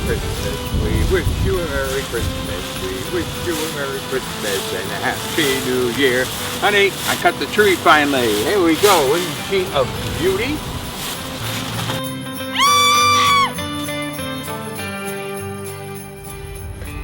Christmas. We wish you a Merry Christmas. We wish you a Merry Christmas and a Happy New Year. Honey, I cut the tree finally. Here we go. Isn't she a beauty?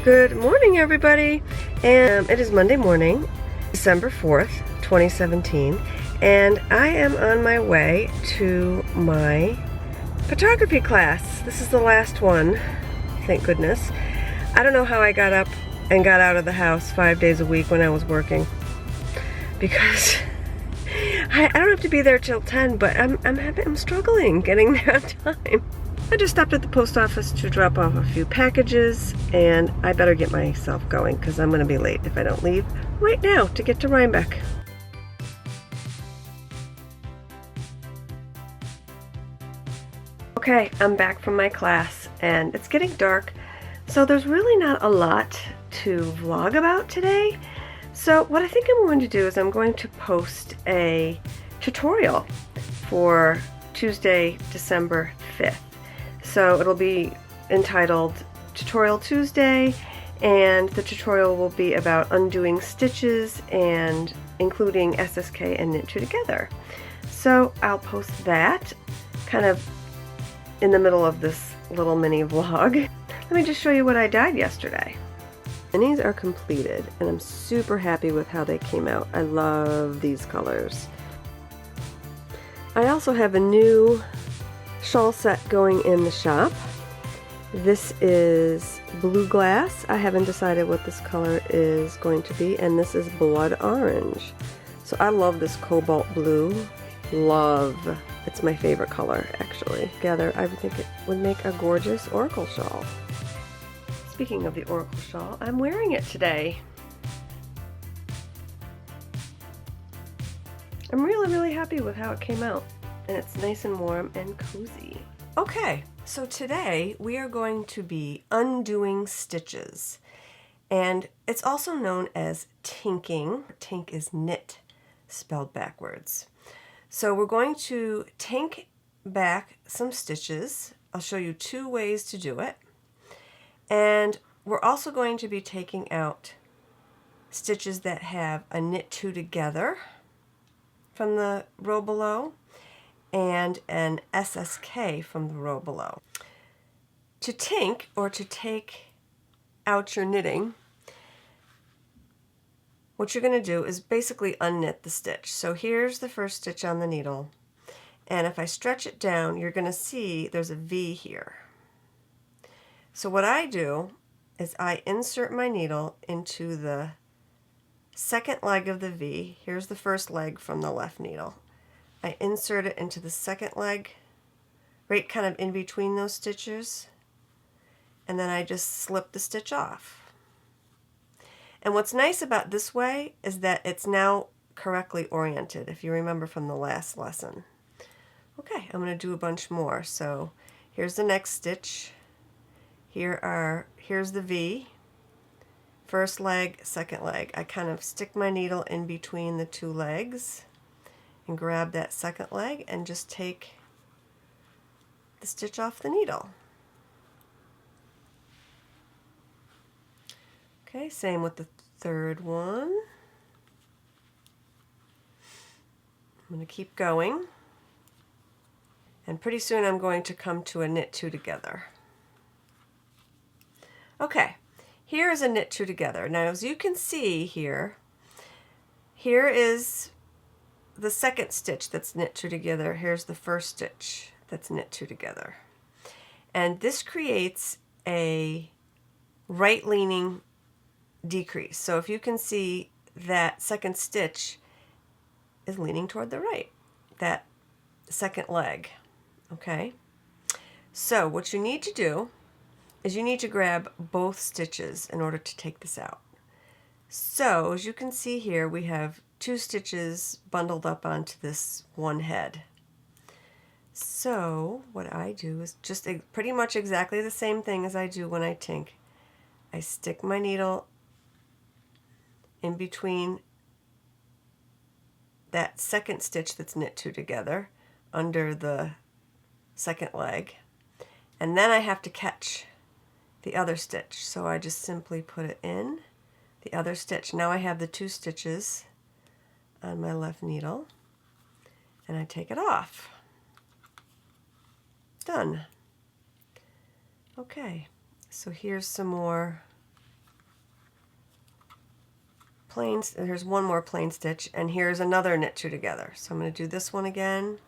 Good morning, everybody. And it is Monday morning, December 4th, 2017. And I am on my way to my photography class. This is the last one, thank goodness. I don't know how I got up and got out of the house 5 days a week when I was working, because I don't have to be there till 10, but I'm struggling getting there on time. I just stopped at the post office to drop off a few packages, and I better get myself going because I'm going to be late if I don't leave right now to get to Rhinebeck. Okay, I'm back from my class and it's getting dark, so there's really not a lot to vlog about today. So what I think I'm going to do is I'm going to post a tutorial for Tuesday, December 5th. So it'll be entitled Tutorial Tuesday, and the tutorial will be about undoing stitches and including SSK and Knit 2 together. So I'll post that kind of in the middle of this little mini vlog. Let me just show you what I dyed yesterday. Minis are completed and I'm super happy with how they came out. I love these colors. I also have a new shawl set going in the shop. This is blue glass. I haven't decided what this color is going to be, and this is blood orange. So I love this cobalt blue. Love. It's my favorite color, actually. Together, I would think it would make a gorgeous oracle shawl. Speaking of the oracle shawl, I'm wearing it today. I'm really happy with how it came out, and it's nice and warm and cozy. Okay, so today we are going to be undoing stitches, and it's also known as tinking. Tink is knit, spelled backwards. So we're going to tink back some stitches. I'll show you 2 ways to do it. And we're also going to be taking out stitches that have a Knit 2 together from the row below and an SSK from the row below. To tink, or to take out your knitting, what you're going to do is basically unknit the stitch. So here's the first stitch on the needle, and if I stretch it down, you're going to see there's a V here. So what I do is I insert my needle into the second leg of the V. Here's the first leg from the left needle. I insert it into the second leg, right kind of in between those stitches, and then I just slip the stitch off. And what's nice about this way is that it's now correctly oriented, if you remember from the last lesson. Okay, I'm going to do a bunch more. So here's the next stitch. Here's the V. First leg, second leg. I kind of stick my needle in between the 2 legs and grab that second leg and just take the stitch off the needle. Okay, same with the third one. I'm going to keep going, and pretty soon I'm going to come to a Knit 2 together. Okay, here is a Knit 2 together. Now, as you can see here is the second stitch that's Knit 2 together. Here's the first stitch that's Knit 2 together. And this creates a right-leaning decrease. So if you can see, that second stitch is leaning toward the right, that second leg. Okay, so what you need to do is you need to grab both stitches in order to take this out. So as you can see here, we have 2 stitches bundled up onto this one head. So what I do is just pretty much exactly the same thing as I do when I tink. I stick my needle in between that second stitch that's Knit 2 together under the second leg, and then I have to catch the other stitch. So I just simply put it in the other stitch. Now I have the 2 stitches on my left needle, and I take it off. Done. Okay, so here's some more plain, here's one more plain stitch, and here's another knit 2 together. So I'm going to do this one again.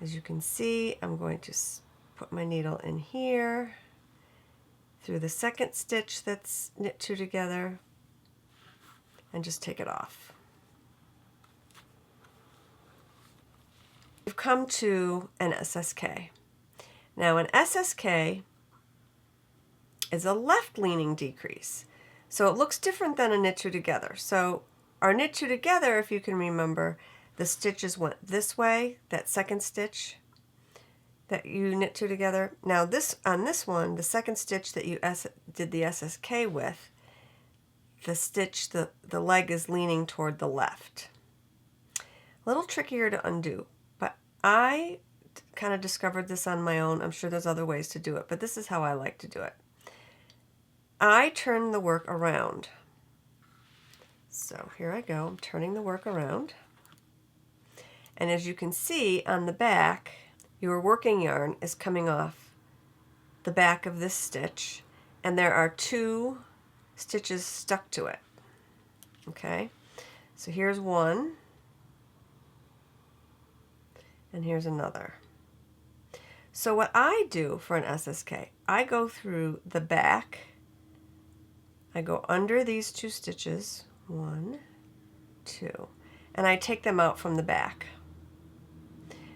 As you can see, I'm going to put my needle in here through the second stitch that's knit 2 together and just take it off. We've come to an SSK. Now an SSK is a left-leaning decrease. So it looks different than a knit 2 together. So our knit 2 together, if you can remember, the stitches went this way, that second stitch that you knit 2 together. Now this, on this one, the second stitch that you did the SSK with, the stitch, the leg is leaning toward the left. A little trickier to undo, but I kind of discovered this on my own. I'm sure there's other ways to do it, but this is how I like to do it. I turn the work around. So here I go, I'm turning the work around. And as you can see on the back, your working yarn is coming off the back of this stitch, and there are 2 stitches stuck to it. Okay, so here's one, and here's another. So what I do for an SSK, I go through the back, I go under these 2 stitches, 1, 2, and I take them out from the back.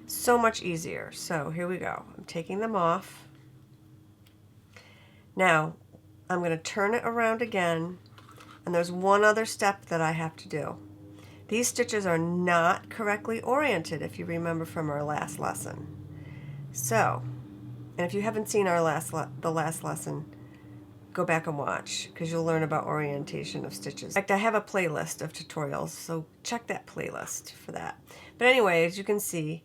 So much easier. So here we go. I'm taking them off. Now I'm going to turn it around again, and there's one other step that I have to do. These stitches are not correctly oriented, if you remember from our last lesson. So, and if you haven't seen our the last lesson, go back and watch, because you'll learn about orientation of stitches. In fact, I have a playlist of tutorials, so check that playlist for that. But anyway, as you can see,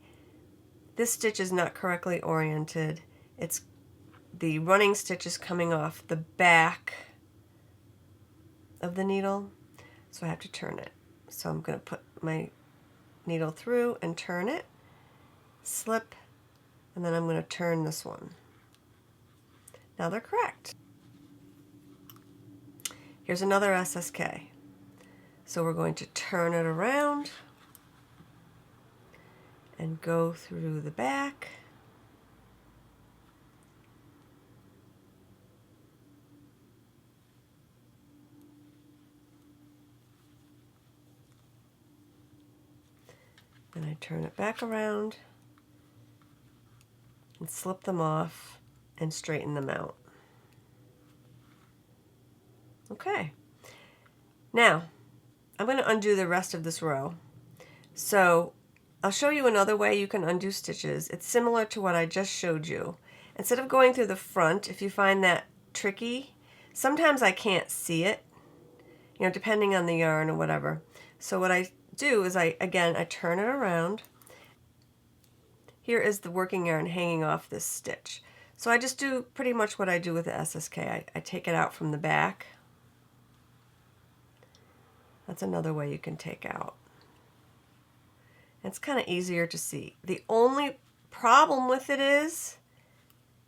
this stitch is not correctly oriented. It's the running stitch is coming off the back of the needle, so I have to turn it. So I'm going to put my needle through and turn it, slip, and then I'm going to turn this one. Now they're correct. Here's another SSK. So we're going to turn it around and go through the back. Then I turn it back around and slip them off and straighten them out. Okay. Now, I'm going to undo the rest of this row. So I'll show you another way you can undo stitches. It's similar to what I just showed you. Instead of going through the front, if you find that tricky, sometimes I can't see it, you know, depending on the yarn or whatever. So what I do is I turn it around. Here is the working yarn hanging off this stitch. So I just do pretty much what I do with the SSK. I take it out from the back. That's another way you can take out. It's kind of easier to see. The only problem with it is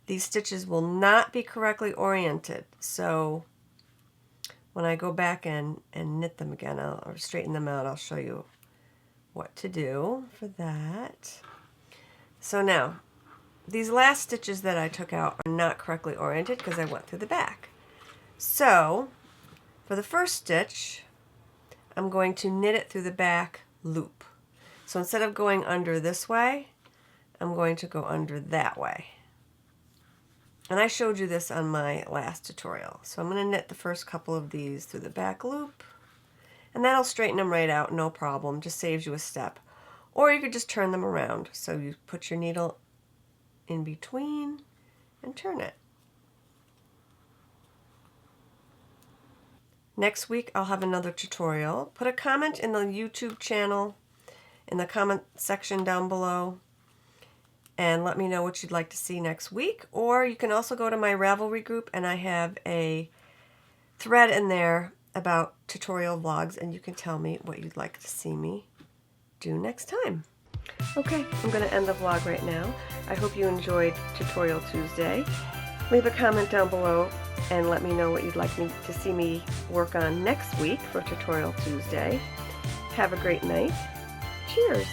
these stitches will not be correctly oriented. So when I go back and knit them again, or straighten them out, I'll show you what to do for that. So now, these last stitches that I took out are not correctly oriented because I went through the back. So for the first stitch, I'm going to knit it through the back loop. So instead of going under this way, I'm going to go under that way. And I showed you this on my last tutorial. So I'm going to knit the first couple of these through the back loop, and that'll straighten them right out, no problem, just saves you a step. Or you could just turn them around. So you put your needle in between and turn it. Next week I'll have another tutorial. Put a comment in the YouTube channel, in the comment section down below, and let me know what you'd like to see next week. Or you can also go to my Ravelry group, and I have a thread in there about tutorial vlogs, and you can tell me what you'd like to see me do next time. Okay, I'm going to end the vlog right now. I hope you enjoyed Tutorial Tuesday. Leave a comment down below and let me know what you'd like me to see me work on next week for Tutorial Tuesday. Have a great night. Cheers!